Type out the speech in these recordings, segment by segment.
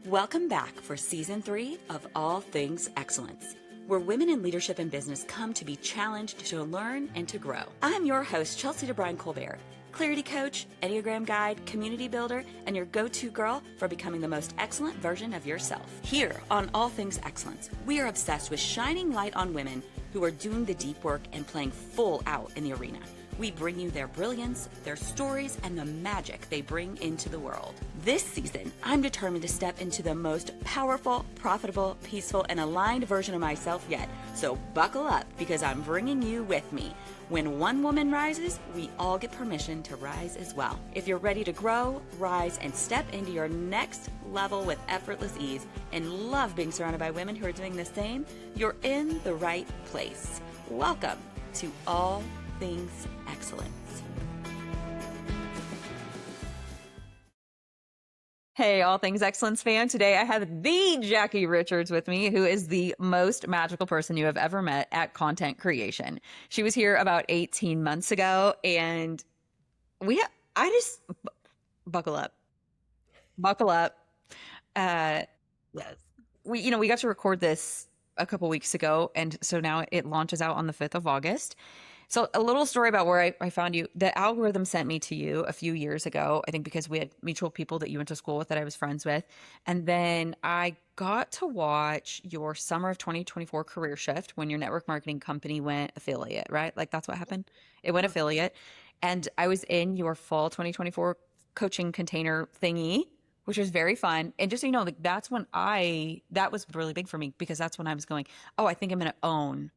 Welcome back for Season 3 of All Things Excellence, where women in leadership and business come to be challenged to learn and to grow. I'm your host, Chelsea DeBruin-Colbert, clarity coach, Enneagram guide, community builder, and your go-to girl for becoming the most excellent version of yourself. Here on All Things Excellence, we are obsessed with shining light on women who are doing the deep work and playing full out in the arena. We bring you their brilliance, their stories, and the magic they bring into the world. This season, I'm determined to step into the most powerful, profitable, peaceful, and aligned version of myself yet. So buckle up, because I'm bringing you with me. When one woman rises, we all get permission to rise as well. If you're ready to grow, rise, and step into your next level with effortless ease and love being surrounded by women who are doing the same, you're in the right place. Welcome to All Things Excellence. Hey, All Things Excellence fan. Today I have the Jackie Richards with me, who is the most magical person you have ever met at content creation. She was here about 18 months ago, and buckle up. Yes. We got to record this a couple weeks ago, and so now it launches out on the 5th of August. So a little story about where I found you. The algorithm sent me to you a few years ago, I think because we had mutual people that you went to school with that I was friends with. And then I got to watch your summer of 2024 career shift when your network marketing company went affiliate, right? Like that's what happened. It went affiliate. And I was in your fall 2024 coaching container thingy, which was very fun. And just so you know, like that was really big for me, because that's when I was going, oh, I think I'm going to own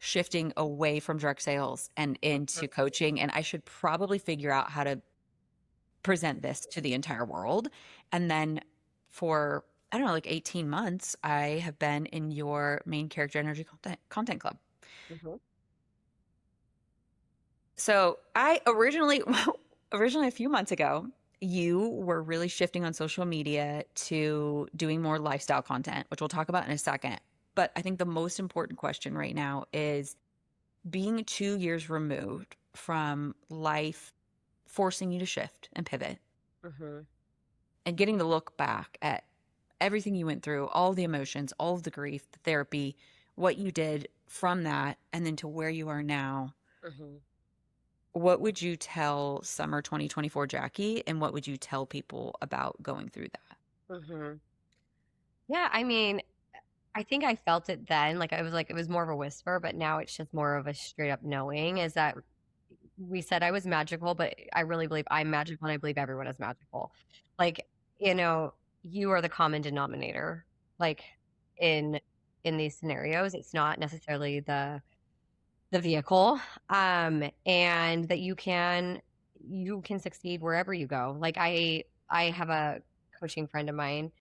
shifting away from direct sales and into coaching. And I should probably figure out how to present this to the entire world. And then for, I don't know, like 18 months, I have been in your main character energy content club. Mm-hmm. So I originally a few months ago, you were really shifting on social media to doing more lifestyle content, which we'll talk about in a second. But I think the most important question right now is being 2 years removed from life forcing you to shift and pivot, and getting to look back at everything you went through, all the emotions, all of the grief, the therapy, what you did from that, and then to where you are now. What would you tell summer 2024 Jackie, and what would you tell people about going through that? Yeah, I mean, I think I felt it then. It was more of a whisper, but now it's just more of a straight up knowing, is that we said I was magical, but I really believe I'm magical, and I believe everyone is magical. Like, you are the common denominator, like in these scenarios. It's not necessarily the vehicle, and that you can succeed wherever you go. Like I have a coaching friend of mine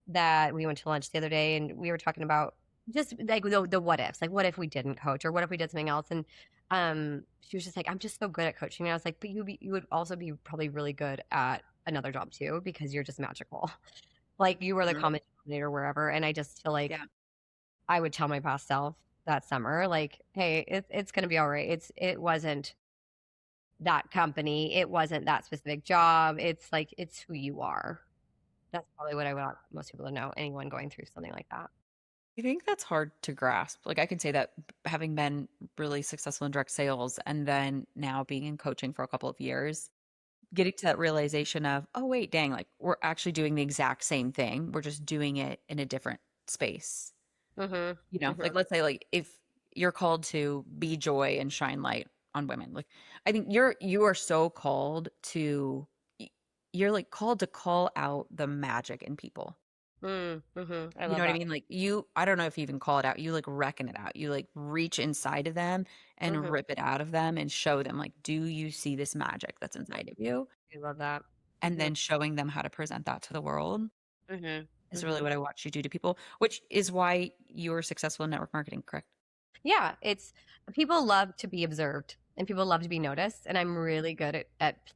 that we went to lunch the other day, and we were talking about just like the what ifs, like what if we didn't coach, or what if we did something else. And she was just like, I'm just so good at coaching. And I was like, but you would also be probably really good at another job too, because you're just magical. Like you were the common denominator wherever. And I just feel like I would tell my past self that summer, like, hey, it's gonna be all right. It wasn't that company, it wasn't that specific job. It's like, it's who you are. That's probably what I want most people to know, anyone going through something like that. I think that's hard to grasp. Like I can say that having been really successful in direct sales and then now being in coaching for a couple of years, getting to that realization of, oh, wait, dang, like we're actually doing the exact same thing. We're just doing it in a different space. Like let's say like if you're called to be joy and shine light on women, like I think you are so called to, you're like called to call out the magic in people. I You know love what I that. mean? Like I don't know if you even call it out. You like reckon it out. You like reach inside of them and rip it out of them and show them like, do you see this magic that's inside of you? I love that. And then showing them how to present that to the world is really Mhm. what I watch you do to people, which is why you were successful in network marketing, correct? Yeah, it's people love to be observed, and people love to be noticed, and I'm really good at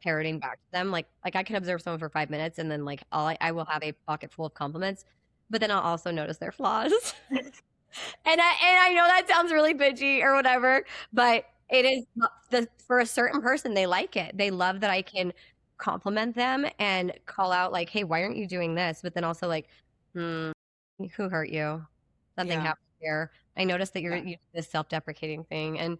parroting back to them. Like I can observe someone for 5 minutes, and then like I will have a pocket full of compliments, but then I'll also notice their flaws. And I know that sounds really bitchy or whatever, but it is for a certain person, they like it. They love that I can compliment them and call out like, hey, why aren't you doing this? But then also like, hmm, who hurt you? Something Yeah. happened here. I noticed that Yeah. you this self-deprecating thing. And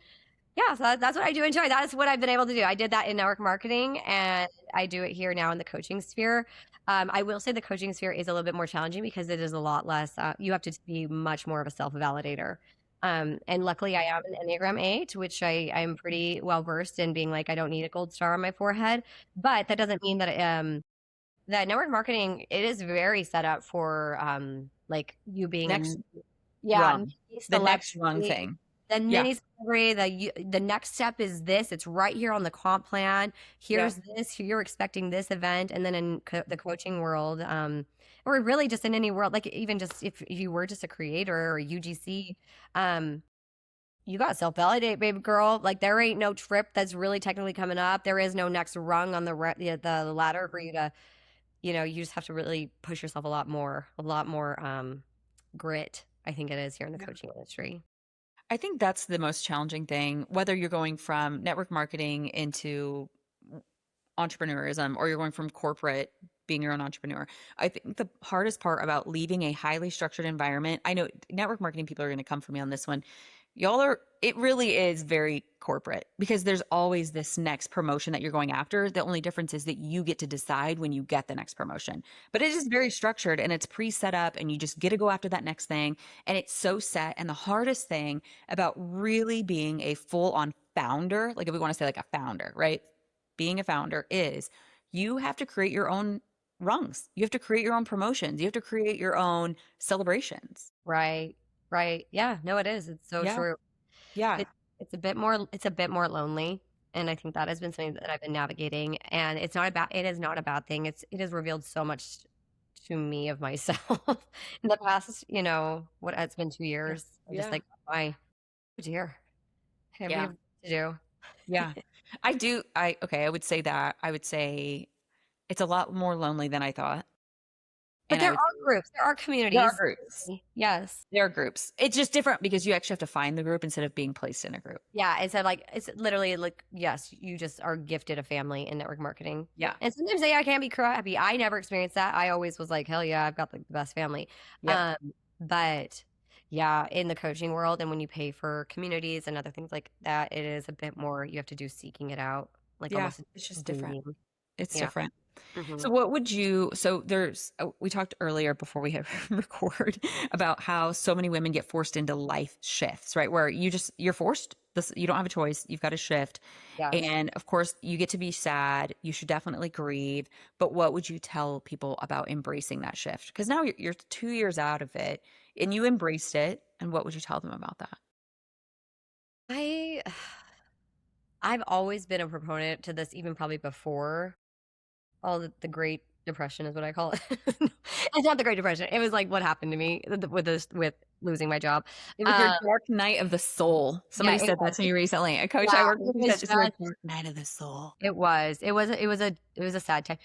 yeah, so that's what I do enjoy. That's what I've been able to do. I did that in network marketing, and I do it here now in the coaching sphere. I will say the coaching sphere is a little bit more challenging because it is a lot less. You have to be much more of a self-validator. And luckily, I am an Enneagram 8, which I'm pretty well versed in being like, I don't need a gold star on my forehead. But that doesn't mean that that network marketing, it is very set up for like you being Next yeah, rung. mini The next rung celebrity. thing. The Yeah. mini celebrity, the next step is this. It's right here on the comp plan. Yeah. Here's this. You're expecting this event, and then in the coaching world, or really just in any world, like even just if you were just a creator or a UGC, um, you got to self-validate, baby girl. Like there ain't no trip that's really technically coming up. There is no next rung on the ladder for you to, you just have to really push yourself a lot more grit. I think it is here in the Yeah. coaching industry. I think that's the most challenging thing, whether you're going from network marketing into entrepreneurism or you're going from corporate being your own entrepreneur. I think the hardest part about leaving a highly structured environment, I know network marketing people are going to come for me on this one. It really is very corporate because there's always this next promotion that you're going after. The only difference is that you get to decide when you get the next promotion. But it is very structured and it's pre-set up and you just get to go after that next thing. And it's so set. And the hardest thing about really being a full-on founder, like if we want to say like a founder, right? Being a founder is you have to create your own rungs. You have to create your own promotions. You have to create your own celebrations. Right. Right. Yeah. No, it is. It's so Yeah. true. Yeah. It, it's a bit more lonely. And I think that has been something that I've been navigating. And it is not a bad thing. It has revealed so much to me of myself in the past, it's been 2 years. I'm just Yeah. like, oh dear. We Yeah. have to do. Yeah. I would say that. I would say it's a lot more lonely than I thought. But And I there would are groups, there are there are communities. groups. Yes. There are groups. It's just different because you actually have to find the group instead of being placed in a group. Yeah, it's literally like, yes, you just are gifted a family in network marketing. Yeah. And sometimes I can't be crappy. I never experienced that. I always was like, hell yeah, I've got like the best family. Yep. But yeah, in the coaching world and when you pay for communities and other things like that, it is a bit more, you have to do seeking it out, like Yeah. almost It's just different. dating. It's Yeah. different. Mhm. So we talked earlier before we hit record about how so many women get forced into life shifts, right? Where you're forced this, you don't have a choice. You've got to shift. Yes. And of course you get to be sad. You should definitely grieve. But what would you tell people about embracing that shift? Because now you're 2 years out of it and you embraced it. And what would you tell them about that? I I've always been a proponent to this, even probably before all the Great Depression is what I call it. It's not the Great Depression. It was like what happened to me with losing my job. It was your dark night of the soul. Somebody Yeah, it said that was. to me recently. A coach Yeah, I work with it he was said it's your just dark night of the soul. it was. It was a sad time.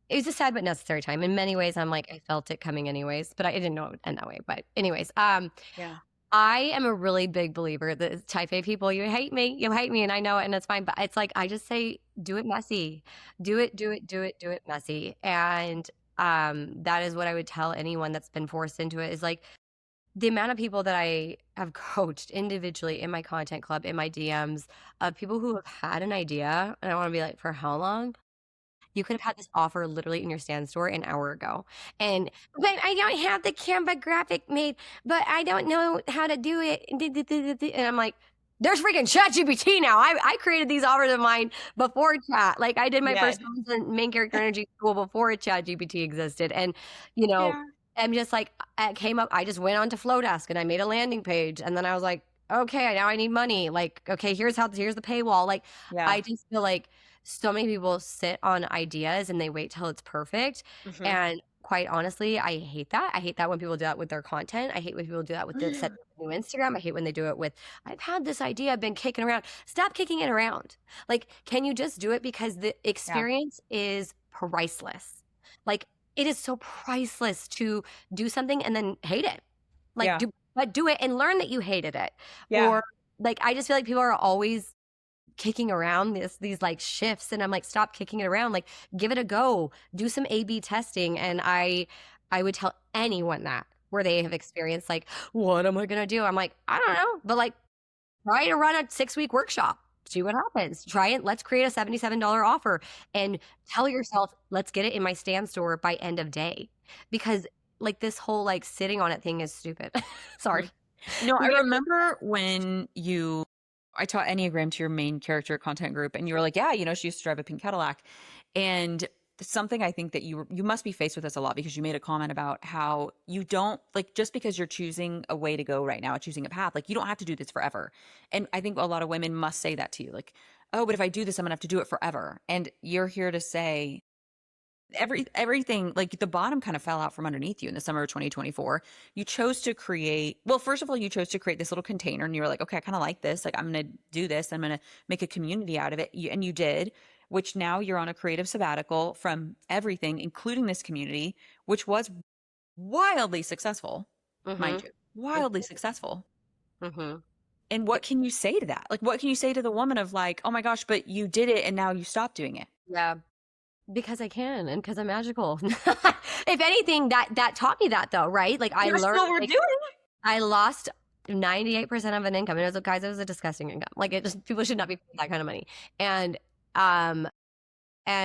It was a sad but necessary time. In many ways, I'm like, I felt it coming anyways, but I didn't know it would end that way. But anyways, Yeah. I am a really big believer that type A people, you hate me, and I know it, and it's fine. But it's like I just say, do it messy, do it messy, and that is what I would tell anyone that's been forced into it. Is like the amount of people that I have coached individually in my content club, in my DMs, of people who have had an idea, and I want to be like, for how long? You could have had this offer literally in your stand store an hour ago. But I don't have the Canva graphic made, but I don't know how to do it. And I'm like, there's freaking ChatGPT now. I created these offers of mine before chat. Like I did my Yeah. first main character energy school before ChatGPT existed. And, you know, Yeah. I'm just like, I came up, I just went on to Flowdesk and I made a landing page. And then I was like, okay, now I need money. Like, okay, here's the paywall. Like, Yeah. I just feel like so many people sit on ideas and they wait till it's perfect. Mhm. And quite honestly, I hate that. I hate that when people do that with their content. I hate when people do that with the set new Instagram. I hate when they do it with, I've had this idea, I've been kicking around. Stop kicking it around. Like, can you just do it? Because the experience is priceless. Like, it is so priceless to do something and then hate it. Like, Yeah. do it and learn that you hated it. Yeah. Or like, I just feel like people are always kicking around these like shifts, and I'm like, stop kicking it around, like give it a go, do some A/B testing. And I would tell anyone that where they have experienced like, what am I gonna do? I'm like, I don't know, but like try to run a 6-week workshop, see what happens. Try it. Let's create a $77 offer and tell yourself, let's get it in my stand store by end of day. Because like this whole like sitting on it thing is stupid. Sorry. No, I remember when I taught Enneagram to your main character content group, and you were like, yeah, she used to drive a pink Cadillac. And something I think that you must be faced with this a lot, because you made a comment about how you don't, like, just because you're choosing a way to go right now, choosing a path, like you don't have to do this forever. And I think a lot of women must say that to you, like, oh, but if I do this, I'm gonna have to do it forever. And you're here to say everything, like the bottom kind of fell out from underneath you in the summer of 2024. You chose to create, well, first of all, you chose to create this little container, and you were like, okay, I kind of like this. Like, I'm going to do this. I'm going to make a community out of it. And you did, which now you're on a creative sabbatical from everything, including this community, which was wildly successful, mind you, wildly successful. And what can you say to that? Like, what can you say to the woman of like, oh my gosh, but you did it and now you stopped doing it? Yeah. Because I can, and because I'm magical. If anything, that taught me that, though, right? Like I learned. What we're doing. I lost 98% of an income, and it was, guys, it was a disgusting income. Like it just, people should not be paying that kind of money. And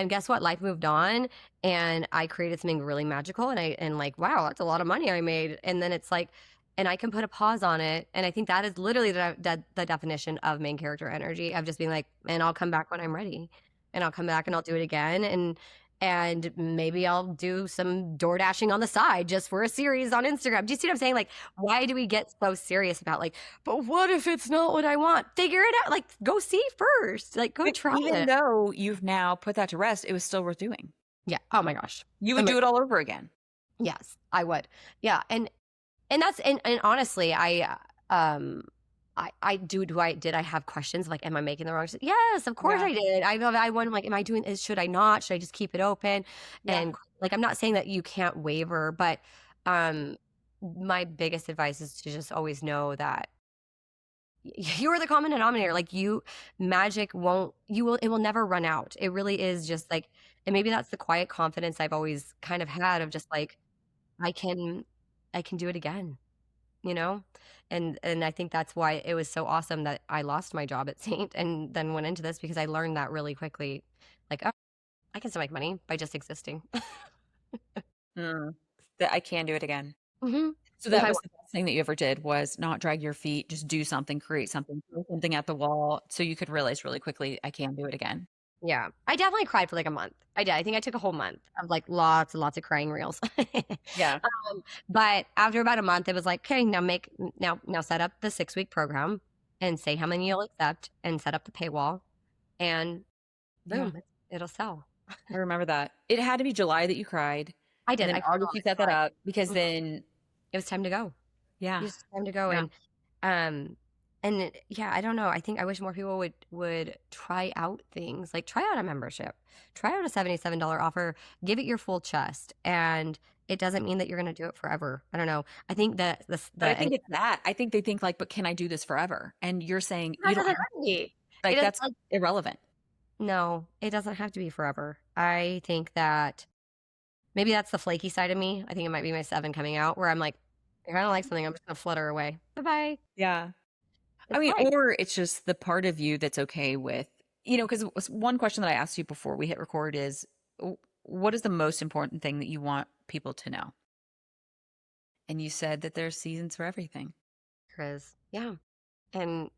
guess what? Life moved on, and I created something really magical. And like, wow, that's a lot of money I made. And then it's like, and I can put a pause on it. And I think that is literally the definition of main character energy, of just being like, and I'll come back when I'm ready. And I'll come back and I'll do it again. And maybe I'll do some door dashing on the side just for a series on Instagram. Do you see what I'm saying? Like, why do we get so serious about like, but what if it's not what I want? Figure it out. Like, go see first. Like, go try it. Even though you've now put that to rest, it was still worth doing. Yeah. Oh my gosh. You would do it all over again. Yes, I would. Yeah. And that's, and honestly, did I have questions like, am I making the wrong decision? Yes, of course I did. I went like, am I doing this? Should I not? Should I just keep it open? Yeah. And like, I'm not saying that you can't waver, but my biggest advice is to just always know that you are the common denominator. Like magic it will never run out. It really is just like, and maybe that's the quiet confidence I've always kind of had of just like, I can do it again, And I think that's why it was so awesome that I lost my job at Saint and then went into this, because I learned that really quickly. Like, oh, I can still make money by just existing. That I can do it again. Mm-hmm. So that was the best thing that you ever did, was not drag your feet, just do something, create something, throw something at the wall, so you could realize really quickly, I can do it again. Yeah. I definitely cried for like a month. I did. I think I took a whole month of like lots and lots of crying reels. Yeah. But after about a month, it was like, okay, now set up the 6-week program and say how many you'll accept and set up the paywall, and boom, it'll sell. I remember that. It had to be July that you cried. I did. And then August you set that up, because then it was time to go. Yeah. It was time to go. Yeah. And yeah, I don't know. I think I wish more people would try out things, like try out a membership, try out a $77 offer, give it your full chest. And it doesn't mean that you're going to do it forever. I don't know. I think that I think it's that. I think they think like, but can I do this forever? And you're saying you don't have to be. Like, that's irrelevant. No, it doesn't have to be forever. I think that maybe that's the flaky side of me. I think it might be my 7 coming out, where I'm like, if I don't like something, I'm just going to flutter away. Bye-bye. Yeah. I mean, or it's just the part of you that's okay with, because one question that I asked you before we hit record is, what is the most important thing that you want people to know? And you said that there's seasons for everything. There is. Yeah. And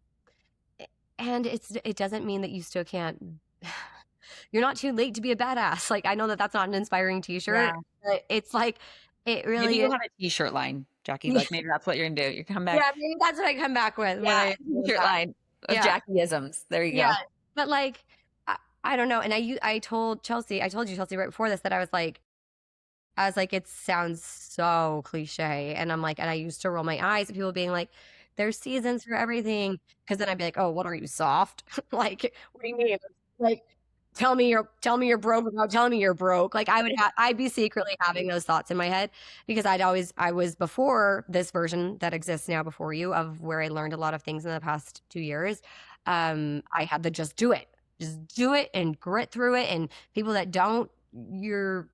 it doesn't mean that you still can't, you're not too late to be a badass. Like, I know that that's not an inspiring t-shirt, but it's like, it really maybe you'll have a t-shirt line, Jackie. Like, maybe that's what you're gonna do. You come back. Yeah, maybe that's what I come back with. Yeah, t-shirt line of Jackie-isms. There you go. But like, I don't know. And I told Chelsea right before this, that I was like, it sounds so cliche. And I'm like, and I used to roll my eyes at people being like, there's seasons for everything. Because then I'd be like, oh, what are you, soft? Like, what do you mean? Like, tell me you're broke without telling me you're broke. Like, I'd be secretly having those thoughts in my head, because I was before this version that exists now before you, of where I learned a lot of things in the past 2 years. I had to just do it and grit through it. And people that don't, you're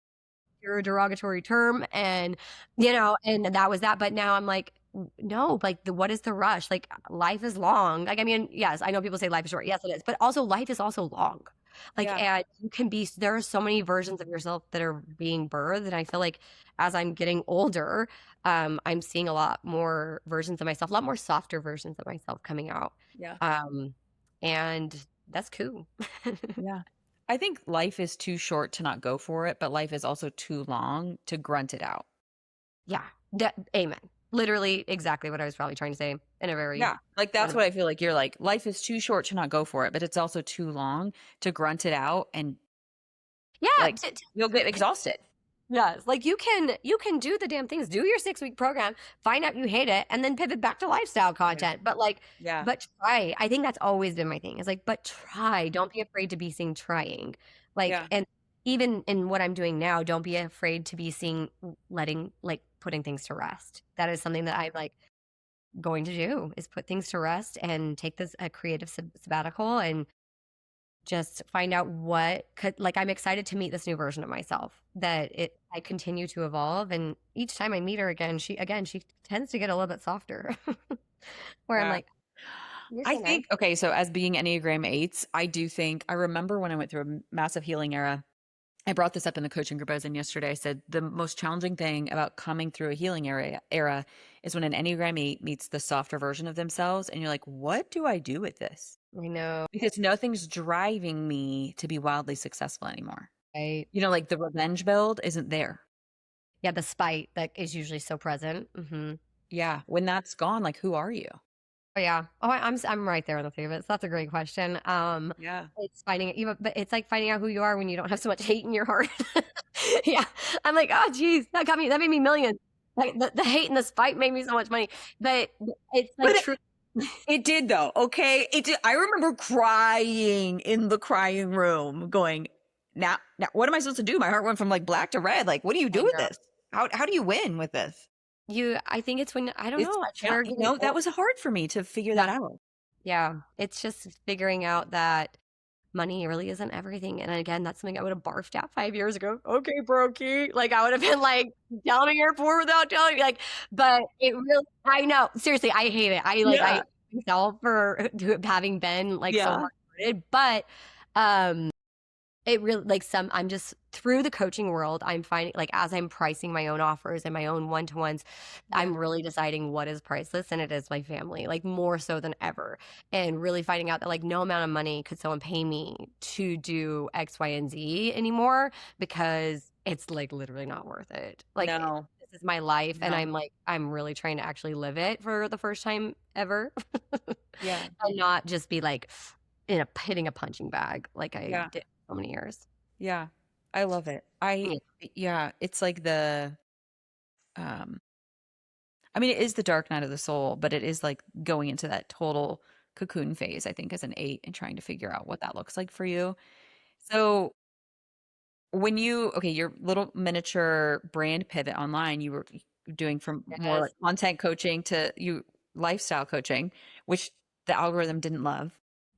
a derogatory term, and and that was that. But now I'm like, no, like what is the rush? Like life is long. Like, I mean, yes, I know people say life is short. Yes, it is. But also life is also long. Like, Yeah. and there are so many versions of yourself that are being birthed. And I feel like as I'm getting older, I'm seeing a lot more versions of myself, a lot more softer versions of myself coming out. Yeah. Um, and that's cool. Yeah. I think life is too short to not go for it, but life is also too long to grunt it out. Yeah. Amen. Literally exactly what I was probably trying to say in a very Yeah. Like that's what I feel like you're like, life is too short to not go for it, but it's also too long to grunt it out and yeah. like you'll get exhausted. Yes. Like you can do the damn things, do your 6-week program, find out you hate it, and then pivot back to lifestyle content. But Yeah. but try. I think that's always been my thing. It's like, but try. Don't be afraid to be seen trying. Yeah. And even in what I'm doing now, don't be afraid to be seen putting things to rest. That is something that I'm like going to do, is put things to rest and take this a creative sabbatical and just find out what could, like, I'm excited to meet this new version of myself, that I continue to evolve. And each time I meet her again, she tends to get a little bit softer where I'm Yeah. like, you're I so nice. think, okay, so as being Enneagram 8s, I do think, I remember when I went through a massive healing era, I brought this up in the coaching group I was in yesterday. I said the most challenging thing about coming through a healing era is when an Enneagram 8 meets the softer version of themselves. And you're like, what do I do with this? I know. Because nothing's driving me to be wildly successful anymore. Right. Like the revenge build isn't there. Yeah, the spite that is usually so present. Yeah. When that's gone, like, who are you? Oh yeah. Oh, I'm right there in the thick of it. So that's a great question. Yeah. It's but it's like finding out who you are when you don't have so much hate in your heart. Yeah. I'm like, oh geez, that made me millions. Like the hate and the spite made me so much money. But it's like But true. it did though. Okay. It did. I remember crying in the crying room going, now, what am I supposed to do? My heart went from like black to red. Like, what do you do I with know. this? How do you win with this? I think it's when I don't It's, know. We're getting that old. was hard for me to figure Yeah. that out. Yeah. It's just figuring out that money really isn't everything. And again, that's something I would have barfed at 5 years ago. Okay, brokey. Like I would have been like, tell me your for without telling me. Like, but it really, I know. Seriously, I hate it. I Yeah. myself for having been like so Yeah. hard-hearted. But it really I'm just through the coaching world, I'm finding like as I'm pricing my own offers and my own one-to-ones, Yeah. I'm really deciding what is priceless, and it is my family, like more so than ever. And really finding out that like no amount of money could someone pay me to do X, Y, and Z anymore, because it's like literally not worth it. Like No. this is my life, and No. I'm really trying to actually live it for the first time ever. Yeah. And not just be like hitting a punching bag like I Yeah. did so many years. Yeah. I love it. Yeah. Yeah, it's like um, I mean, it is the dark night of the soul, but it is like going into that total cocoon phase, I think, as an 8 and trying to figure out what that looks like for you. So when okay, your little miniature brand pivot online, you were doing from more Yes. like content coaching to lifestyle coaching, which the algorithm didn't love.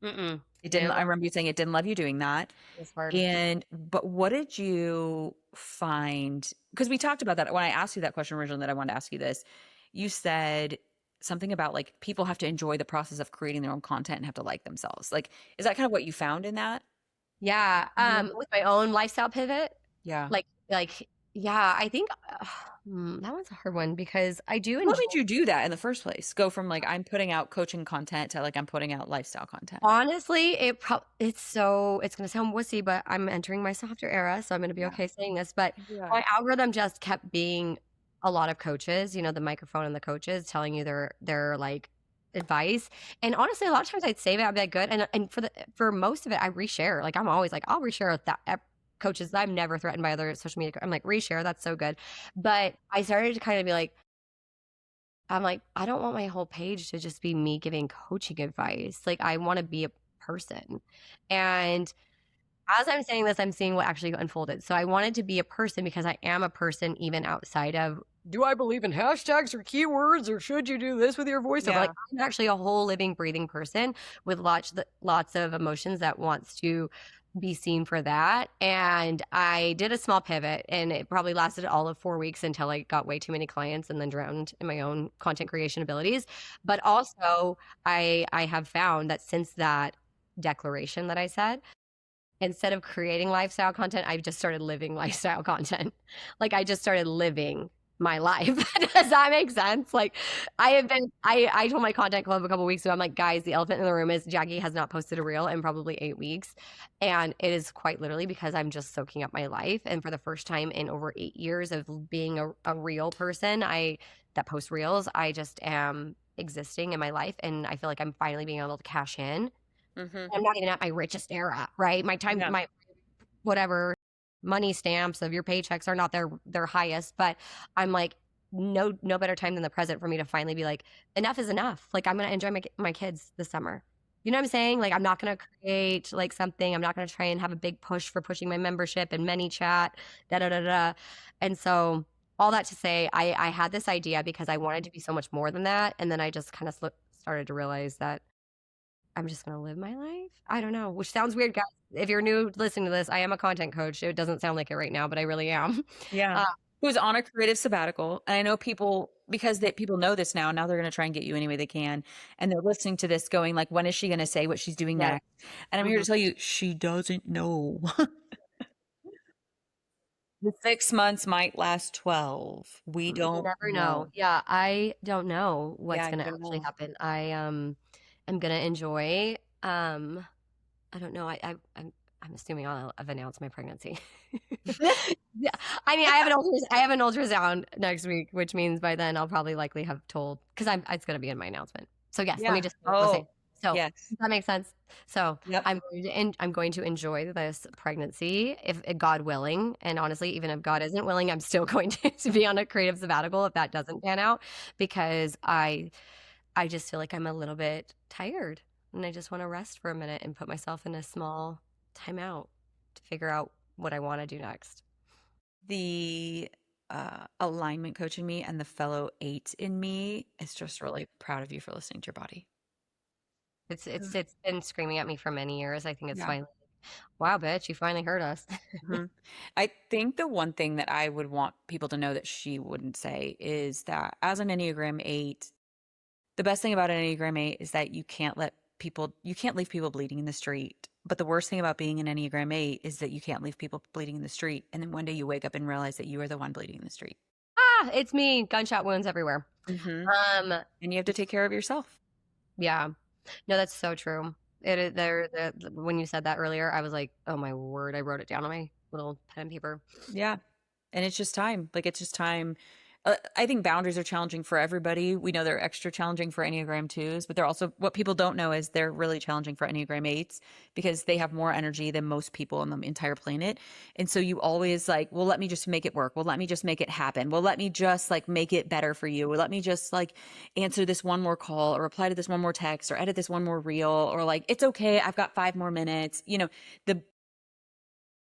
Mm-mm. It didn't, I remember you saying it didn't love you doing that. It's hard. But what did you find? Because we talked about that when I asked you that question originally, that I wanted to ask you this. You said something about like people have to enjoy the process of creating their own content and have to like themselves. Like, is that kind of what you found in that? Yeah. Mhm. With my own lifestyle pivot, Yeah. yeah, I think that one's a hard one because I do What enjoy. made you do that in the first place? Go from like I'm putting out coaching content to like I'm putting out lifestyle content. Honestly, it's gonna sound wussy, but I'm entering my softer era, so I'm gonna be Yeah. okay saying this. But Yeah. my algorithm just kept being a lot of coaches, the microphone and the coaches telling you their like advice. And honestly, a lot of times I'd save it, I'd be like, good. And for most of it, I reshare. Like I'm always like, I'll reshare that coaches that I'm never threatened by other social media. I'm like, reshare, that's so good. But I started to kind of be like, I'm like, I don't want my whole page to just be me giving coaching advice. Like, I want to be a person. And as I'm saying this, I'm seeing what actually unfolded. So I wanted to be a person because I am a person even outside of do I believe in hashtags or keywords, or should you do this with your voiceover? Yeah. Like, I'm actually a whole living, breathing person with lots of emotions that wants to be seen for that. And I did a small pivot, and it probably lasted all of 4 weeks until I got way too many clients and then drowned in my own content creation abilities. But also, I have found that since that declaration that I said, instead of creating lifestyle content, I've just started living lifestyle content. Like, I just started living my life. Does that make sense? Like, I told my content club a couple weeks ago, I'm like, guys, the elephant in the room is Jackie has not posted a reel in probably 8 weeks. And it is quite literally because I'm just soaking up my life. And for the first time in over 8 years of being a real person, that posts reels, I just am existing in my life. And I feel like I'm finally being able to cash in. I'm not even at my richest era, right? My time, Yeah. my whatever money stamps of your paychecks are not their highest, but I'm like, no better time than the present for me to finally be like, enough is enough. Like, I'm gonna enjoy my kids this summer. You know what I'm saying? Like, I'm not gonna create like something. I'm not gonna try and have a big push for pushing my membership and ManyChat, da da da da. And so, all that to say, I had this idea because I wanted to be so much more than that, and then I just kind of started to realize that I'm just gonna live my life. I don't know, which sounds weird, guys. If you're new listening to this, I am a content coach. It doesn't sound like it right now, but I really am. Yeah. Who's on a creative sabbatical. And I know people, because people know this now they're going to try and get you any way they can. And they're listening to this going like, when is she going to say what she's doing Yes. next? And I'm here to tell you, she doesn't know. The 6 months might last 12. We You don't never know. Yeah, I don't know what's Yeah, gonna you don't actually know. happen. I am gonna enjoy. I don't know. I'm assuming I'll have announced my pregnancy. Yeah, I mean, I have an ultrasound next week, which means by then I'll probably likely have told, because it's gonna be in my announcement. So yes, let me Yeah. just say. Oh, So yes. does that make sense? So Yep. I'm going to enjoy this pregnancy, if God willing. And honestly, even if God isn't willing, I'm still going to be on a creative sabbatical if that doesn't pan out, because I just feel like I'm a little bit tired and I just want to rest for a minute and put myself in a small timeout to figure out what I want to do next. The alignment coach in me and the fellow 8 in me is just really proud of you for listening to your body. It's been screaming at me for many years. I think it's Yeah. finally, wow, bitch, you finally heard us. I think the one thing that I would want people to know that she wouldn't say is that as an Enneagram 8, the best thing about an Enneagram 8 is that you can't leave people bleeding in the street. But the worst thing about being an Enneagram 8 is that you can't leave people bleeding in the street. And then one day you wake up and realize that you are the one bleeding in the street. It's me. Gunshot wounds everywhere. And you have to take care of yourself. Yeah. No, that's so true. When you said that earlier, I was like, oh my word, I wrote it down on my little pen and paper. Yeah. And it's just time. Like, it's just time. I think boundaries are challenging for everybody. We know they're extra challenging for Enneagram 2s, but they're also, what people don't know is they're really challenging for Enneagram 8s because they have more energy than most people on the entire planet. And so you always like, well, let me just make it work. Well, let me just make it happen. Well, let me just like make it better for you. Well, let me just like answer this one more call or reply to this one more text or edit this one more reel, or like, it's okay, I've got 5 more minutes.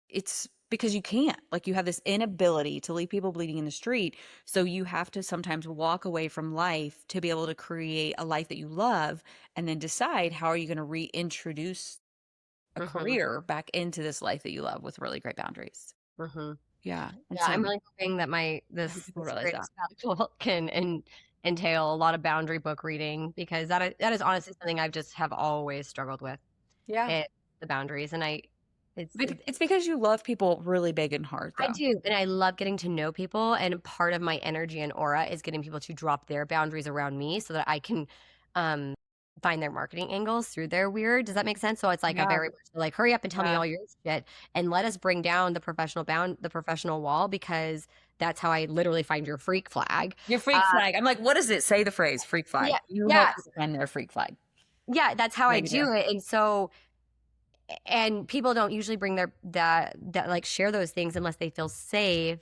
It's because you can't, like, you have this inability to leave people bleeding in the street. So you have to sometimes walk away from life to be able to create a life that you love, and then decide how are you going to reintroduce a career back into this life that you love with really great boundaries. Yeah. And Yeah, so I'm really hoping that this people realize creative that. sabbatical can entail a lot of boundary book reading, because that is honestly something I've just have always struggled with. Yeah. The boundaries. And It's because you love people really big and hard, though. I do. And I love getting to know people. And part of my energy and aura is getting people to drop their boundaries around me so that I can find their marketing angles through their weird. Does that make sense? So it's like a very much like, hurry up and tell me all your shit, and let us bring down the professional wall, because that's how I literally find your freak flag. Your freak flag. I'm like, what does it say, the phrase freak flag? You help people find their freak flag. Yeah, that's how I do it. And so, and people don't usually bring that like share those things unless they feel safe.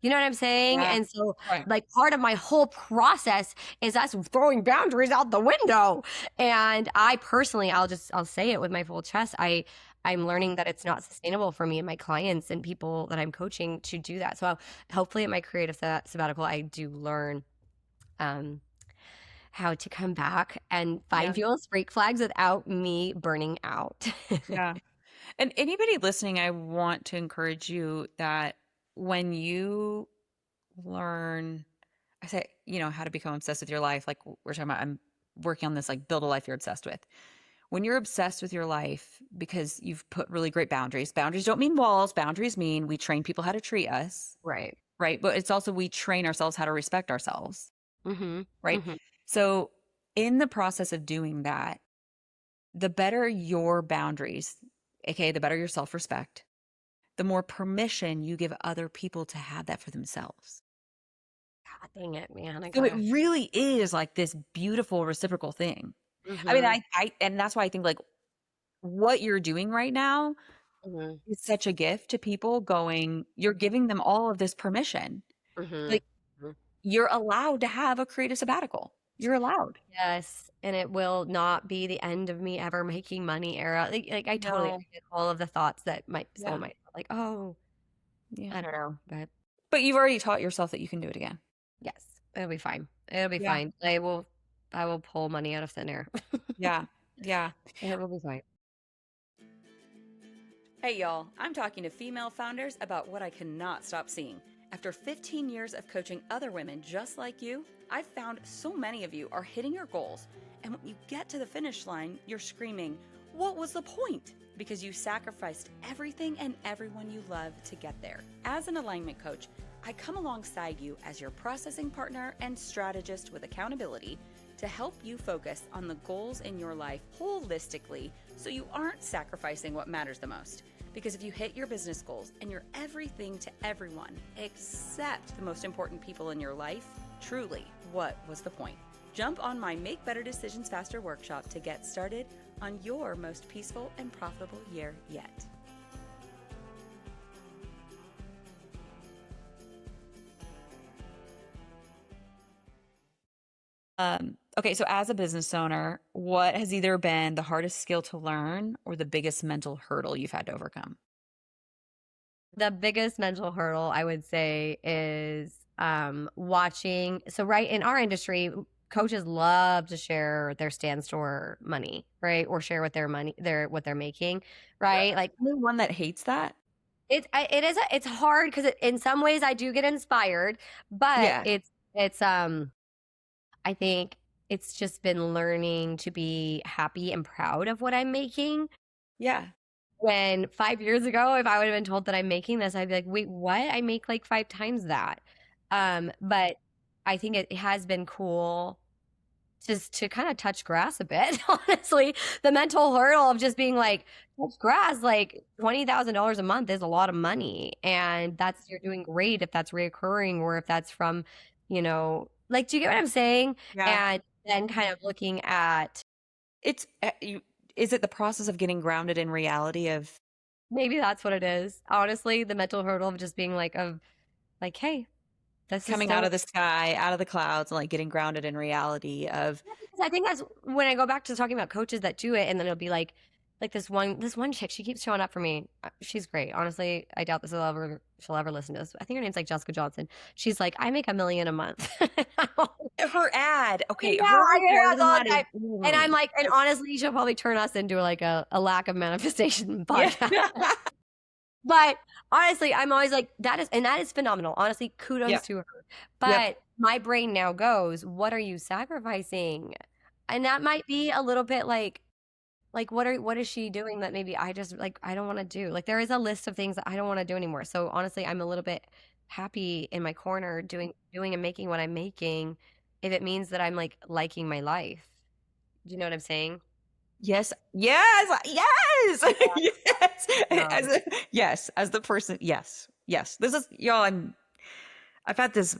You know what I'm saying? Yeah. And so like part of my whole process is us throwing boundaries out the window. And I personally, I'll say it with my full chest. I I'm learning that it's not sustainable for me and my clients and people that I'm coaching to do that. So hopefully at my creative sabbatical, I do learn um, how to come back and find Yeah. people's freak flags without me burning out. Yeah. And anybody listening, I want to encourage you that when you learn, I say, how to become obsessed with your life, like we're talking about, I'm working on this, like build a life you're obsessed with. When you're obsessed with your life because you've put really great boundaries, boundaries don't mean walls, boundaries mean we train people how to treat us, Right. right? But it's also we train ourselves how to respect ourselves, Mm-hmm. right? Mm-hmm. So in the process of doing that, the better your boundaries, aka the better your self-respect, the more permission you give other people to have that for themselves. God dang it, man. I So it gotta. really is like this beautiful reciprocal thing. I mean, Mm-hmm. and that's why I think like what you're doing right now Mm-hmm. is such a gift to people going, you're giving them all of this permission. Like Mm-hmm. you're allowed to have a creative sabbatical. You're allowed. Yes, and it will not be the end of me ever making money era. Like I totally No. I get all of the thoughts that Yeah. someone might like, oh, Yeah. I don't know, but But you've already taught yourself that you can do it again. yes, it'll be fine. It'll be Yeah. fine. I will pull money out of thin air. Yeah. Yeah. It will be fine. Hey y'all, I'm talking to female founders about what I cannot stop seeing. After 15 years of coaching other women just like you, I've found so many of you are hitting your goals, and when you get to the finish line, you're screaming, "What was the point?" Because you sacrificed everything and everyone you love to get there. As an alignment coach, I come alongside you as your processing partner and strategist with accountability to help you focus on the goals in your life holistically so you aren't sacrificing what matters the most. Because if you hit your business goals and you're everything to everyone except the most important people in your life, truly, what was the point? Jump on my Make Better Decisions Faster workshop to get started on your most peaceful and profitable year yet. Okay, so as a business owner, what has either been the hardest skill to learn or the biggest mental hurdle you've had to overcome? The biggest mental hurdle I would say is watching. So right in our industry, coaches love to share their stand store money, right? Or share what their money what they're making, right? Like The one that hates that? it's hard because in some ways I do get inspired, but Yeah. it's I think it's just been learning to be happy and proud of what I'm making. Yeah. When 5 years ago, if I would have been told that I'm making this, I'd be like, "Wait, what? I make like 5 times that." But I think it has been cool just to kind of touch grass a bit, honestly. The mental hurdle of just being like, touch grass, like $20,000 a month is a lot of money. And that's, you're doing great if that's reoccurring or if that's from, like, do you get what I'm saying? Yeah. And then kind of looking at It's is it the process of getting grounded in reality of maybe that's what it is. Honestly, the mental hurdle of just being like, hey, this is coming out still of the sky, out of the clouds, and like getting grounded in reality of yeah, because I think that's when I go back to talking about coaches that do it, and then it'll be like this one chick, she keeps showing up for me. She's great. Honestly, I doubt she'll ever listen to this. I think her name's like Jessica Johnson. She's like, I make $1 million a month. her ad. Okay, Yeah, her I hear report ads on all the that is time. And I'm like, and honestly, she'll probably turn us into like a lack of manifestation podcast. yeah. But honestly, I'm always like, that is phenomenal. Honestly, Yeah. kudos to her. Yep. But my brain now goes, what are you sacrificing? And that might be a little bit like what is she doing that maybe I just like I don't want to do. Like there is a list of things that I don't want to do anymore. So honestly, I'm a little bit happy in my corner doing and making what I'm making if it means that I'm like liking my life. Do you know what I'm saying? Yes. Yes. Yes. Yes. Um, Yes. As the person. Yes. Yes. This is y'all. I've had this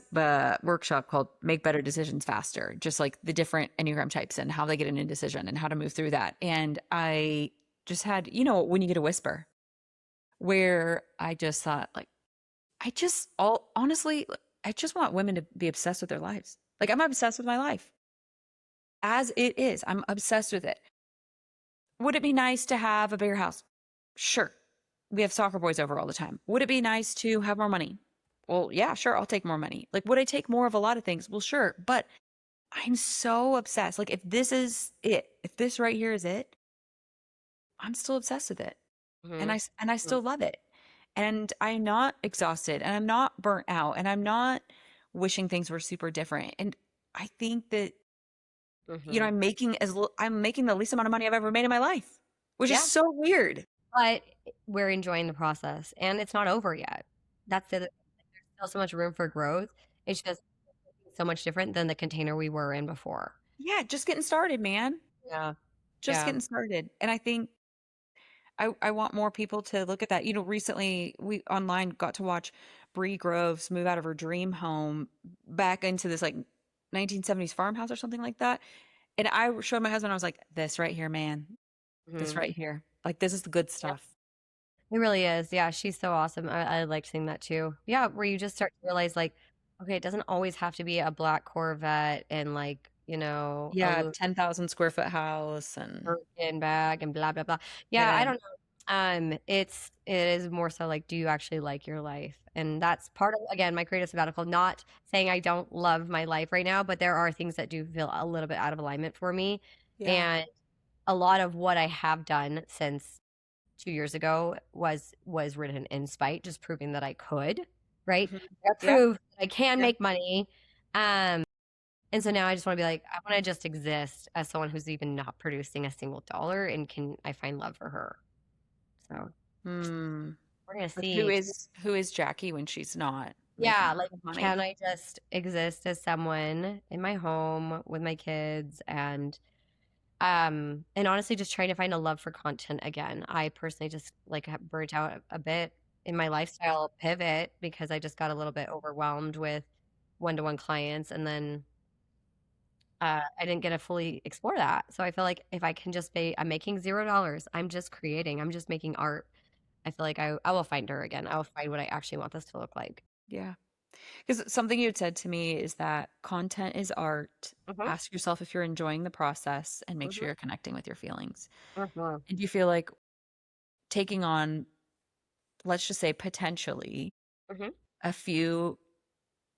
workshop called Make Better Decisions Faster, just like the different Enneagram types and how they get an indecision and how to move through that. And I just had, when you get a whisper, where I just thought, like, honestly, I just want women to be obsessed with their lives. Like, I'm obsessed with my life as it is. I'm obsessed with it. Would it be nice to have a bigger house? Sure. We have soccer boys over all the time. Would it be nice to have more money? Well, yeah, sure, I'll take more money. Like, would I take more of a lot of things? Well, sure, but I'm so obsessed. Like, if this is it, if this right here is it, I'm still obsessed with it. And Mhm. and I still love it. And I'm not exhausted and I'm not burnt out and I'm not wishing things were super different. And I think that, Mhm. I'm making the least amount of money I've ever made in my life, which is Yeah, so weird. but we're enjoying the process, and it's not over yet. That's the other thing. There's still so much room for growth. It's just so much different than the container we were in before. Yeah, just getting started, man. Yeah. Just Yeah. getting started. And I think I want more people to look at that. Recently we online got to watch Bree Groves move out of her dream home back into this like 1970s farmhouse or something like that. And I showed my husband, I was like, this right here, man. This Mhm. right here. Like this is the good Yep. stuff. It really is. Yeah, she's so awesome. I like seeing that too. Yeah, where you just start to realize like, okay, it doesn't always have to be a black Corvette and like, a Yeah, 10,000 square foot house and Birkin bag and blah blah blah. Yeah, I yeah. don't know. It is more so like, do you actually like your life? And that's part of, again, my creative sabbatical. Not saying I don't love my life right now, but there are things that do feel a little bit out of alignment for me. Yeah. And a lot of what I have done since 2 years ago was written in spite, just proving that I could, right? Mhm. I Yeah. prove that I can Yeah. make money. And so now I just want to be like, I want to just exist as someone who's even not producing a single dollar and can I find love for her. So Hmm. we're gonna Like see. who is Jackie when she's not making Yeah, a like lot of money? can I just exist as someone in my home with my kids and honestly just trying to find a love for content again. I personally just like have burnt out a bit in my lifestyle pivot because I just got a little bit overwhelmed with one-to-one clients and then I didn't get to fully explore that. So I feel like if I can just be, I'm making $0. I'm just creating. I'm just making art. I feel like I will find her again. I will find what I actually want this to look like. Yeah. Because something you had said to me is that content is art. Mhm, Ask yourself if you're enjoying the process and make sure mhm, you're connecting with your feelings. mhm, And do you feel like taking on, let's just say potentially mhm, a few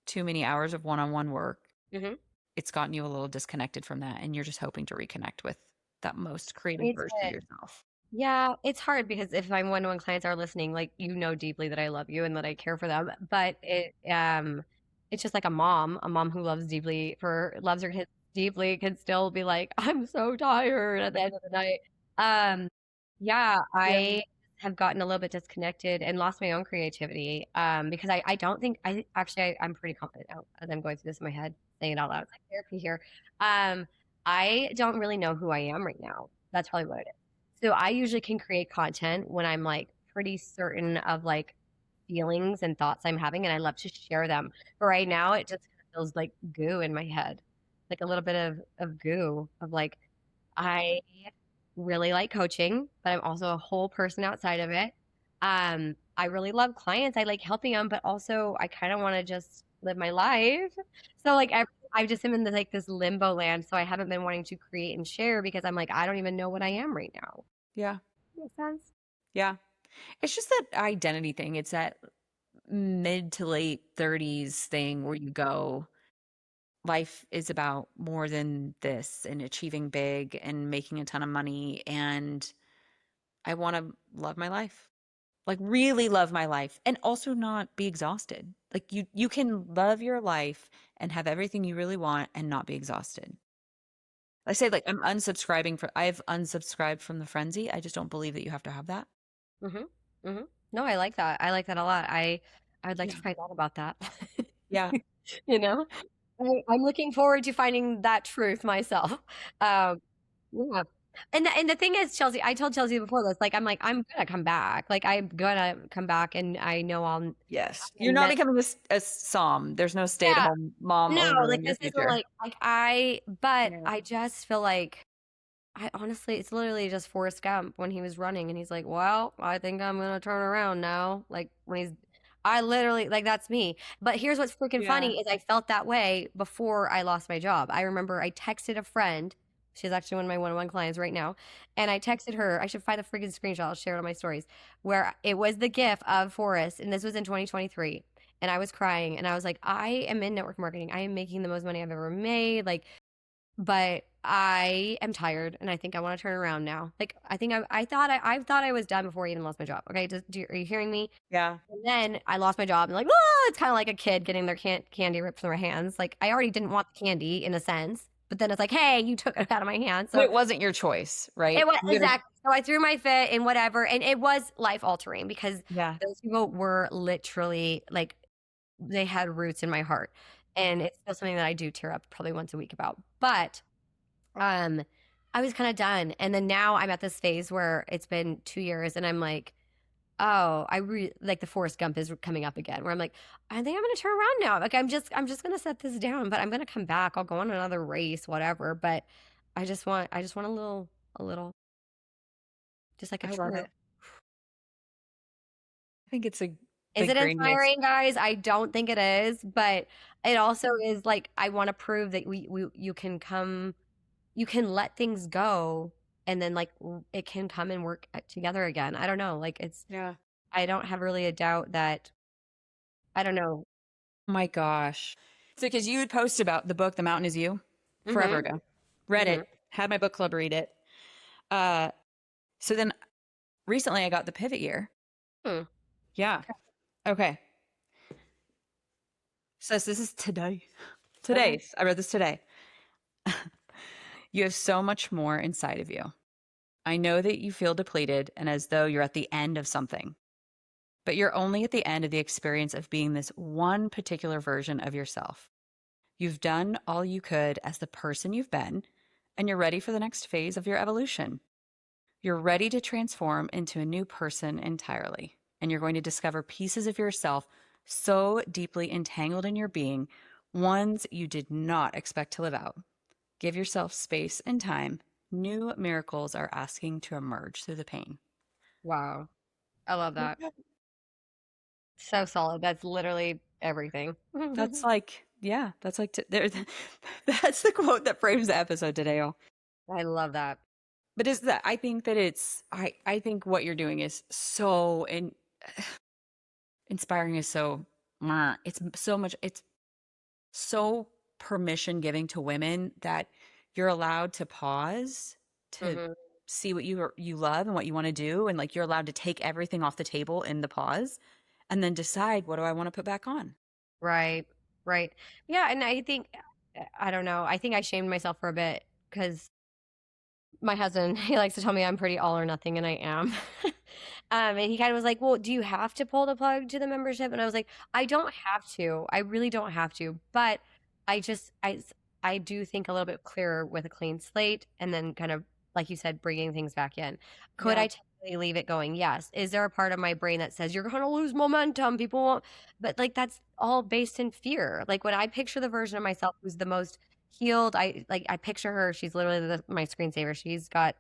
too many hours of one-on-one work, mhm. it's gotten you a little disconnected from that and you're just hoping to reconnect with that most creative It's version of yourself. Yeah, it's hard because if my one-to-one clients are listening, like you know deeply that I love you and that I care for them. But it's just like a mom who loves her kids deeply can still be like, I'm so tired at the end of the night. Um, yeah, Yeah. I have gotten a little bit disconnected and lost my own creativity. Because I don't think I'm pretty confident now as I'm going through this in my head, saying it out loud. It's like therapy here. Um, I don't really know who I am right now. That's probably what it is. So I usually can create content when I'm like pretty certain of like feelings and thoughts I'm having, and I love to share them. But right now, it just kind of feels like goo in my head, like a little bit of goo of like I really like coaching, but I'm also a whole person outside of it. I really love clients. I like helping them, but also I kind of want to just live my life. So like I just am in this limbo land. So I haven't been wanting to create and share because I'm like I don't even know what I am right now. Yeah. Makes sense. Yeah. It's just that identity thing. It's that mid to late 30s thing where you go, life is about more than this and achieving big and making a ton of money. And I want to love my life, like really love my life and also not be exhausted. Like you can love your life and have everything you really want and not be exhausted. I say like I've unsubscribed from the frenzy. I just don't believe that you have to have that. Mm-hmm. Mm-hmm. No, I like that. I like that a lot. I would like to Yeah. find out about that. Yeah. You know, I'm looking forward to finding that truth myself. Um, yeah. And the thing is, Chelsea, I told Chelsea before this, like, I'm gonna come back. Like, I'm gonna come back and I know Yes. You're I'm not meant, becoming a som. There's no yeah, stay-at-home mom no, owner like, in your this isn't future. but Yeah. I just feel like, I honestly, it's literally just Forrest Gump when he was running and he's like, well, I think I'm gonna turn around now. Like, I literally, like, that's me. But here's what's freaking Yeah. funny is I felt that way before I lost my job. I remember I texted a friend She's actually one of my one-on-one clients right now. And I texted her, I should find the freaking screenshot, I'll share it on my stories, where it was the gif of Forrest, and this was in 2023. And I was crying and I was like, I am in network marketing. I am making the most money I've ever made. Like, but I am tired and I think I want to turn around now. Like, I think I thought I was done before I even lost my job. Okay. Are you hearing me? Yeah. And then I lost my job and like, oh, it's kind of like a kid getting their candy ripped from their hands. Like I already didn't want the candy in a sense, but then it's like, hey, you took it out of my hands. But So it wasn't your choice, right? it was You gotta- exactly. So I threw my fit and whatever, and it was life altering because yeah. those people were literally like they had roots in my heart, and it's still something that I do tear up probably once a week about. But um, I was kind of done, and then now I'm at this phase where it's been 2 years, and I'm like, oh, like the Forrest Gump is coming up again, where I'm like, I think I'm gonna turn around now. Like I'm just gonna set this down, but I'm gonna come back. I'll go on another race, whatever. But I just want a little, just like a I love true. it. I think it's Is the it greatest. inspiring, guys? I don't think it is, but it also is like I want to prove that you can come, you can let things go, and then like it can come and work together again. I don't know, like it's Yeah. I don't have really a doubt that I don't know. My gosh. So, because you would post about the book, The Mountain Is You, forever Mm-hmm. ago. Read Mm-hmm. it, had my book club read it. Uh, so then recently I got the pivot year. Hmm. Yeah. Okay. So this is today. Okay. Today's. I read this today. You have so much more inside of you. I know that you feel depleted and as though you're at the end of something, but you're only at the end of the experience of being this one particular version of yourself. You've done all you could as the person you've been, and you're ready for the next phase of your evolution. You're ready to transform into a new person entirely, and you're going to discover pieces of yourself so deeply entangled in your being, ones you did not expect to live out. Give yourself space and time. New miracles are asking to emerge through the pain. Wow. I love that. So solid. That's literally everything. That's like, yeah, that's like, there, that's the quote that frames the episode today, y'all. I love that. But is that, I think that I think what you're doing is so inspiring is so, it's so much, it's so permission giving to women that you're allowed to pause to Hmm. see what you love and what you want to do, and like you're allowed to take everything off the table in the pause and then decide, what do I want to put back on. Right. Right. Yeah. And I think, I don't know. I think I shamed myself for a bit because my husband, he likes to tell me I'm pretty all or nothing, and I am. And he kind of was like, well, do you have to pull the plug to the membership? And I was like, I don't have to. I really don't have to. But I just, I do think a little bit clearer with a clean slate and then kind of, like you said, bringing things back in. Could Yeah. I totally leave it going? Yes. Is there a part of my brain that says you're going to lose momentum? People won't, but like that's all based in fear. Like when I picture the version of myself who's the most healed, I picture her, she's literally my screensaver. She's got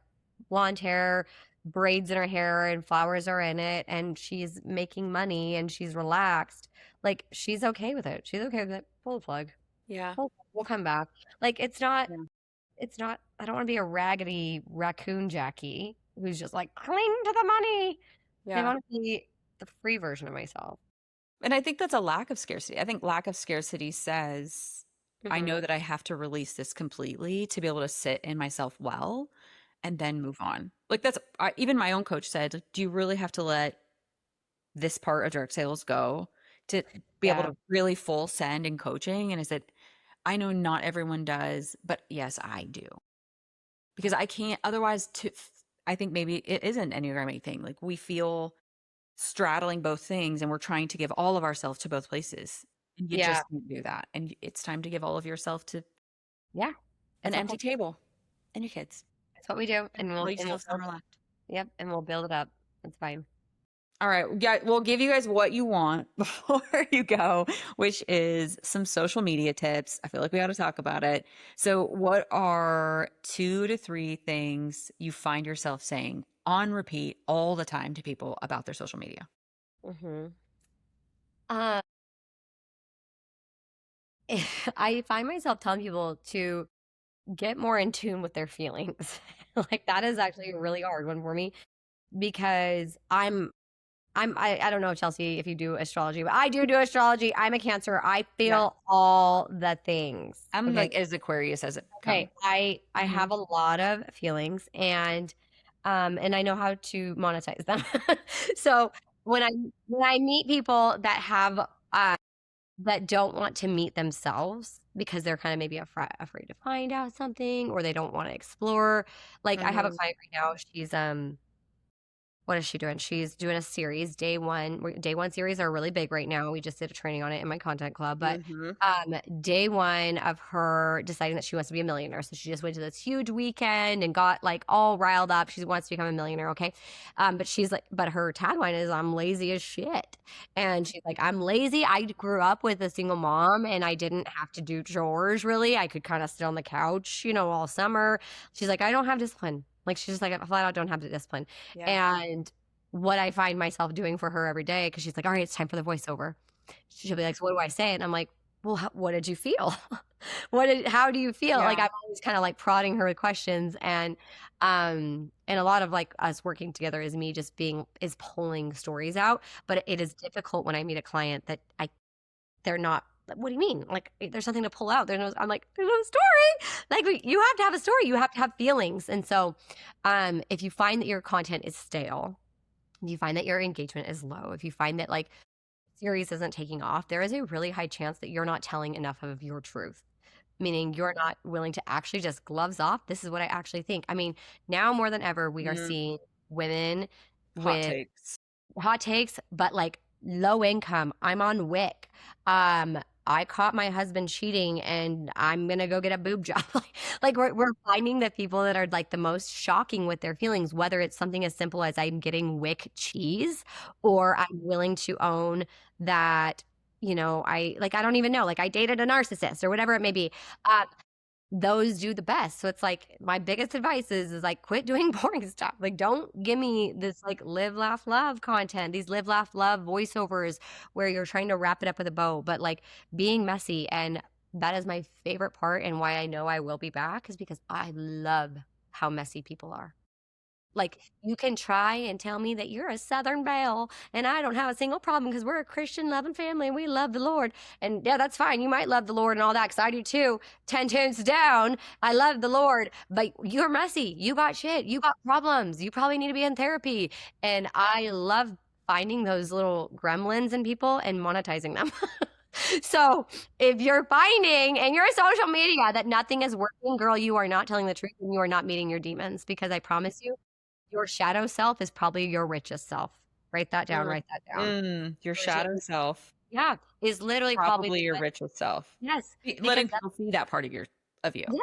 blonde hair, braids in her hair, and flowers are in it, and she's making money and she's relaxed. Like she's okay with it. She's okay with it. Pull the plug. Yeah. We'll come back. Like it's not I don't want to be a raggedy raccoon Jackie who's just like cling to the money. I Yeah. want to be the free version of myself. And I think that's a lack of scarcity. I think lack of scarcity says, I Hmm. know that I have to release this completely to be able to sit in myself well and then move on. Like that's even my own coach said, like, do you really have to let this part of direct sales go to be able Yeah. to really full send in coaching? And I said, I know not everyone does, but yes, I do. Because I can't otherwise I think maybe it is an Enneagram 8 thing. Like we feel straddling both things and we're trying to give all of ourselves to both places. And you Yeah. just can't do that. And it's time to give all of yourself to Yeah. an It's empty okay. table and your kids. It's what we do, Yeah. Well, you and still we'll have summer left. yep, and we'll build it up. It's fine. All right. Yeah, we'll give you guys what you want before you go, which is some social media tips. I feel like we got to talk about it. So, what are 2 to 3 things you find yourself saying on repeat all the time to people about their social media? Hmm. Uh, I find myself telling people to get more in tune with their feelings. Like that is actually a really hard one for me because I don't know, Chelsea, if you do astrology, but I do astrology. I'm a Cancer. I Yeah. feel all the things. I'm Okay. like as Aquarius as it Okay. comes. I Mhm. have a lot of feelings and I know how to monetize them. So when I meet people that have that don't want to meet themselves because they're kind of maybe afraid to find out something or they don't want to explore. Like I have a Mhm. client right now. She's what is she doing? She's doing a series, day one. Day one series are really big right now. We just did a training on it in my content club. But Mhm. day one of her deciding that she wants to be a millionaire. So she just went to this huge weekend and got like all riled up. She wants to become a millionaire, okay? But she's like, but her tagline is I'm lazy as shit. And she's like, I'm lazy. I grew up with a single mom and I didn't have to do chores really. I could kind of sit on the couch, all summer. She's like, I don't have discipline. Like she's just like, I flat out don't have the discipline. Yeah. And what I find myself doing for her every day, because she's like, all right, it's time for the voiceover. She'll be like, so what do I say? And I'm like, well, what did you feel? How do you feel? Like Yeah. I'm always kind of like prodding her with questions. And a lot of like us working together is me just is pulling stories out. But it is difficult when I meet a client that they're not, what do you mean? Like there's something to pull out. I'm like, there's no story. Like you have to have a story. You have to have feelings. And so if you find that your content is stale, if you find that your engagement is low, if you find that like series isn't taking off, there is a really high chance that you're not telling enough of your truth. Meaning you're not willing to actually just gloves off. This is what I actually think. I mean, now more than ever, we are Mm. seeing women Hot with takes. hot takes, but like low income. I'm on Wick. I caught my husband cheating and I'm gonna go get a boob job. Like we're finding the people that are like the most shocking with their feelings, whether it's something as simple as I'm getting Wick cheese or I'm willing to own that, I don't even know, like I dated a narcissist or whatever it may be. Those do the best. So it's like my biggest advice is like quit doing boring stuff. Like don't give me this like live, laugh, love content, these live, laugh, love voiceovers where you're trying to wrap it up with a bow, but like being messy. And that is my favorite part and why I know I will be back is because I love how messy people are. Like you can try and tell me that you're a Southern belle and I don't have a single problem because we're a Christian loving family and we love the Lord. And yeah, that's fine. You might love the Lord and all that because I do too. 10 tones down. I love the Lord, but you're messy. You got shit. You got problems. You probably need to be in therapy. And I love finding those little gremlins in people and monetizing them. So if you're finding and you're a social media that nothing is working, girl, you are not telling the truth and you are not meeting your demons because I promise you, your shadow self is probably your richest self. Write that down, Mm. write that down. Your Your shadow self. yeah, is literally probably Probably your richest self. yes, Letting because people see that part of you. yeah,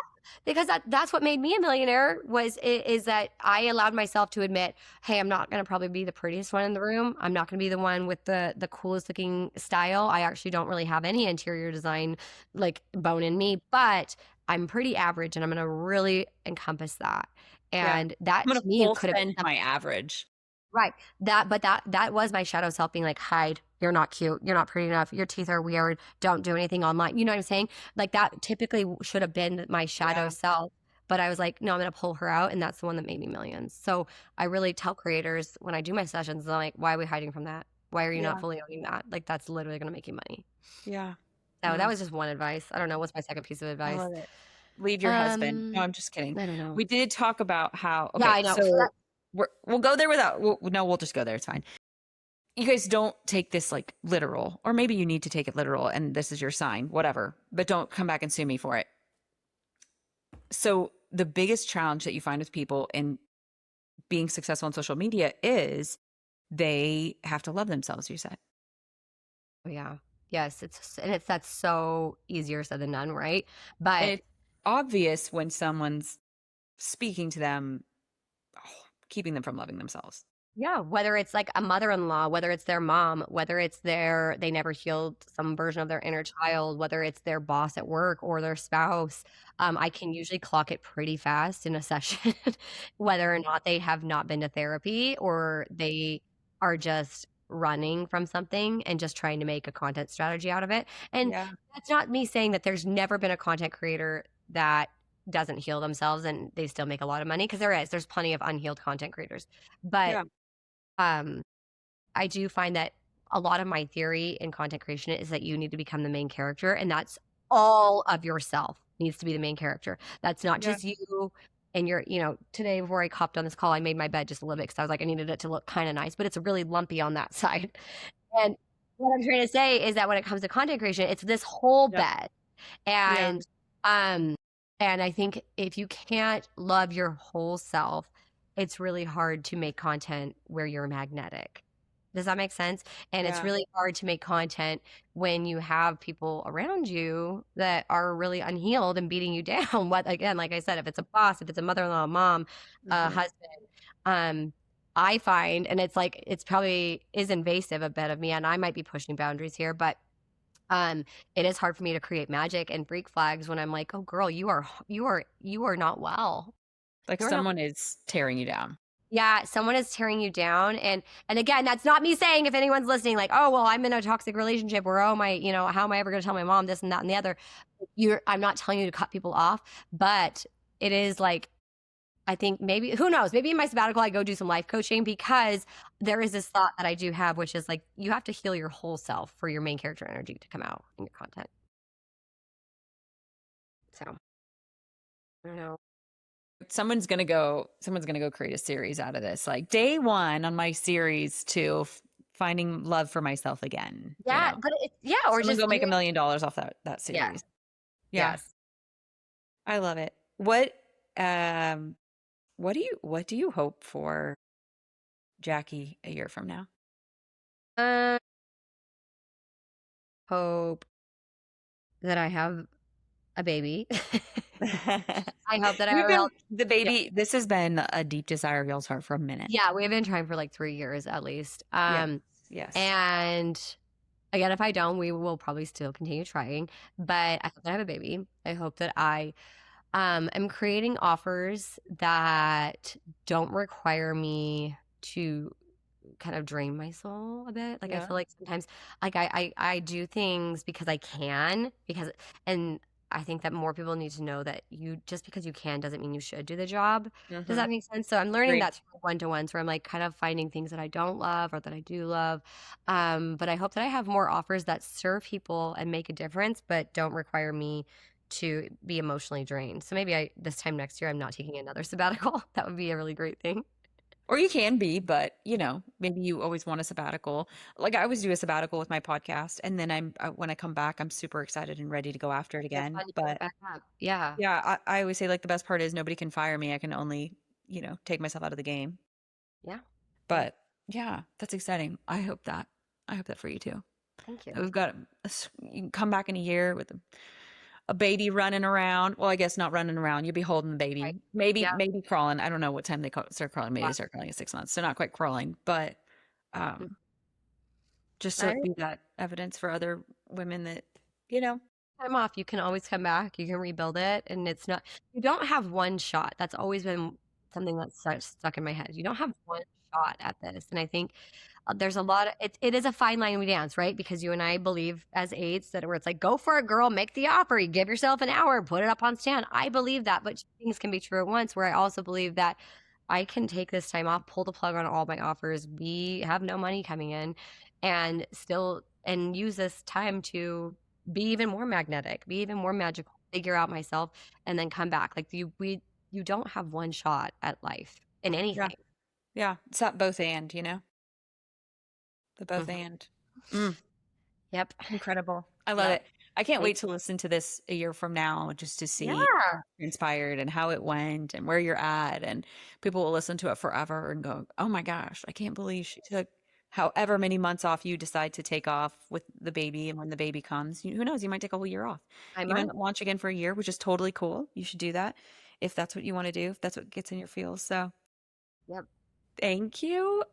because that's what made me a millionaire is that I allowed myself to admit, hey, I'm not gonna probably be the prettiest one in the room. I'm not gonna be the one with the coolest looking style. I actually don't really have any interior design like bone in me, but I'm pretty average and I'm gonna really encompass that. Yeah. And that I'm gonna to me full could have spend my average. right. But that was my shadow self being like, hide, you're not cute, you're not pretty enough, your teeth are weird, don't do anything online. You know what I'm saying? Like that typically should have been my shadow Yeah. self. But I was like, no, I'm gonna pull her out, and that's the one that made me millions. So I really tell creators when I do my sessions, I'm like, why are we hiding from that? Why are you not Yeah. fully owning that? Like that's literally gonna make you money. Yeah. So that No, was just one advice. I don't know. What's my second piece of I advice? love it. Leave your husband. No, I'm just kidding. I don't know. We did talk about how, Yeah, okay, I know. So so we'll go there without, we'll just go there. It's fine. You guys don't take this like literal, or maybe you need to take it literal and this is your sign, whatever, but don't come back and sue me for it. So the biggest challenge that you find with people in being successful on social media is they have to love themselves, you said. yeah. Yes, that's so easier said than done, right? But It's obvious when someone's speaking to them, keeping them from loving themselves. yeah, whether it's like a mother-in-law, whether it's their mom, whether it's they never healed some version of their inner child, whether it's their boss at work or their spouse, I can usually clock it pretty fast in a session, whether or not they have not been to therapy or they are just running from something and just trying to make a content strategy out of it. And Yeah. that's not me saying that there's never been a content creator that doesn't heal themselves and they still make a lot of money, because there's plenty of unhealed content creators. But Yeah. um I do find that a lot of my theory in content creation is that you need to become the main character, and that's all of yourself needs to be the main character. That's not Yeah. just you and your, today before I hopped on this call, I made my bed just a little bit because I was like, I needed it to look kind of nice, but it's really lumpy on that side. And what I'm trying to say is that when it comes to content creation, it's this whole Yep. bed. Yeah. And um and I think if you can't love your whole self, it's really hard to make content where you're magnetic. Does that make sense? And it's Yeah. really hard to make content when you have people around you that are really unhealed and beating you down. What, again, like I said, if it's a boss, if it's a mother-in-law, mom, Mhm. husband, um, I find, and it's like it's probably is invasive a bit of me, and I might be pushing boundaries here, but um, it is hard for me to create magic and freak flags when I'm like, oh girl, you are not well. Like You're not. someone is tearing you down. Yeah, someone is tearing you down. And again, that's not me saying, if anyone's listening, like, oh well, I'm in a toxic relationship, or oh my, how am I ever gonna tell my mom this and that and the other? I'm not telling you to cut people off, but it is like, I think maybe, who knows, maybe in my sabbatical I go do some life coaching, because there is this thought that I do have, which is like, you have to heal your whole self for your main character energy to come out in your content. So I don't know. Someone's gonna go create a series out of this. Like day one on my series to finding love for myself again, Yeah, but or Someone just go do make $1 it. million off that Yeah. series. Yeah. Yes. I love it. Um what do you hope for Jackie a year from now? Uh, hope that I have a baby. I hope that I You've will. been the Yeah. baby. This has been a deep desire of y'all's heart for a minute. Yeah, we've been trying for like 3 years at least. Yes. Yes. And again, if I don't, we will probably still continue trying. But I hope that I have a baby. I hope that I am creating offers that don't require me to kind of drain my soul a bit. Like I Yeah. feel like sometimes, like I do things because I can, and I think that more people need to know that you, just because you can doesn't mean you should do the job. Does Mm-hmm. that make sense? So I'm learning Agree. that through one-to-ones, where I'm like kind of finding things that I don't love or that I do love. But I hope that I have more offers that serve people and make a difference, but don't require me to be emotionally drained. So maybe this time next year I'm not taking another sabbatical. That would be a really great thing. Or you can be, but maybe you always want a sabbatical. Like I always do a sabbatical with my podcast, and then when I come back, I'm super excited and ready to go after it It's again. fun to pick But back up. Yeah. yeah, I always say like the best part is nobody can fire me. I can only, take myself out of the game. Yeah. Yep. But yeah, that's exciting. I hope that for you too. Thank you. We've got you can come back in a year with a baby running around. Well, I guess not running around. You'll be holding the Right. baby, maybe Yeah. maybe crawling. I don't know what time they start crawling. Maybe Wow. they start crawling at 6 months, so not quite crawling, but Mm. um, just All so it right. be that evidence for other women that you know. Time off. You can always come back. You can rebuild it. And it's not, you don't have one shot. That's always been something that's stuck in my head. You don't have one shot at this. And I think there's a lot of it is a fine line we dance, right? Because you and I believe as aides that where it's like, go for it, girl, make the offer, you give yourself an hour, put it up on stand. I believe that, but things can be true at once. Where I also believe that I can take this time off, pull the plug on all my offers, have no money coming in, and still and use this time to be even more magnetic, be even more magical, figure out myself, and then come back. Like you don't have one shot at life in Yeah, anything. yeah, it's not both the both Mhm. and. Mm. Yep. Incredible. I love Yep. it. I can't Thank wait to listen to this a year from now just to see Yeah. inspired and how it went and where you're at. And people will listen to it forever and go, oh my gosh, I can't believe she took however many months off you decide to take off with the baby. And when the baby comes, who knows, you might take a whole year off. I You might might. not launch again for a year, which is totally cool. You should do that if that's what you want to do, if that's what gets in your feels. So Yep. thank you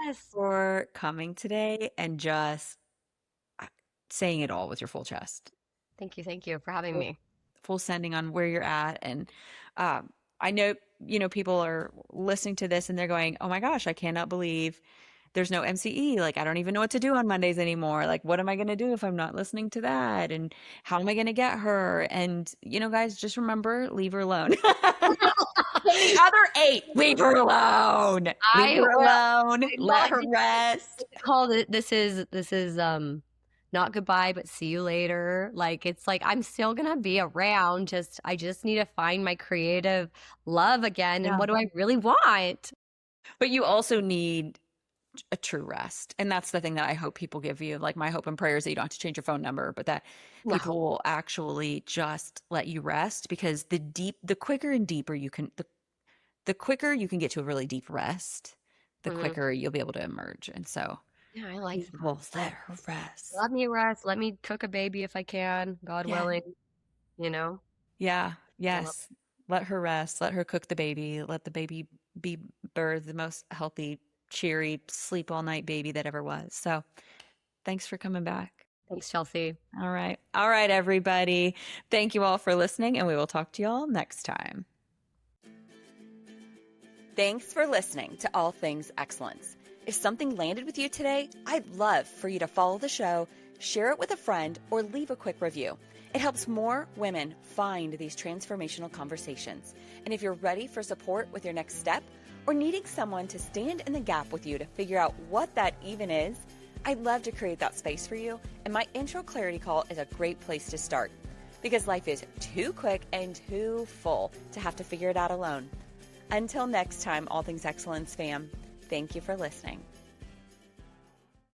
Yes. for coming today and just uh, saying it all with your full chest. Thank you. Thank you for having full, me. full sending on where you're at. And I know, people are listening to this and they're going, oh my gosh, I cannot believe there's no MCE. Like, I don't even know what to do on Mondays anymore. Like, what am I going to do if I'm not listening to that? And how am I going to get her? And, guys, just remember, leave her alone. The other 8, leave her alone. Leave her alone. Let her rest. It's called it. This is not goodbye, but see you later. Like, it's like, I'm still gonna be around. I just need to find my creative love again. And what do I really want? But you also need a true rest. And that's the thing that I hope people give you. Like, my hope and prayer is that you don't have to change your phone number, but that people will actually just let you rest, because the quicker and deeper you can, the quicker you can get to a really deep rest, the quicker you'll be able to emerge. And so, yeah, I like that. Well, let her rest. Let me rest. Let me cook a baby if I can, God willing, Yeah. Yes. Let her rest. Let her cook the baby. Let the baby be birthed, the most healthy, cheery, sleep all night baby that ever was. So thanks for coming back. Thanks, Chelsea. All right. All right, everybody. Thank you all for listening, and we will talk to you all next time. Thanks for listening to All Things Excellence. If something landed with you today, I'd love for you to follow the show, share it with a friend, or leave a quick review. It helps more women find these transformational conversations. And if you're ready for support with your next step, or needing someone to stand in the gap with you to figure out what that even is, I'd love to create that space for you. And my intro clarity call is a great place to start, because life is too quick and too full to have to figure it out alone. Until next time, All Things Excellence fam, thank you for listening.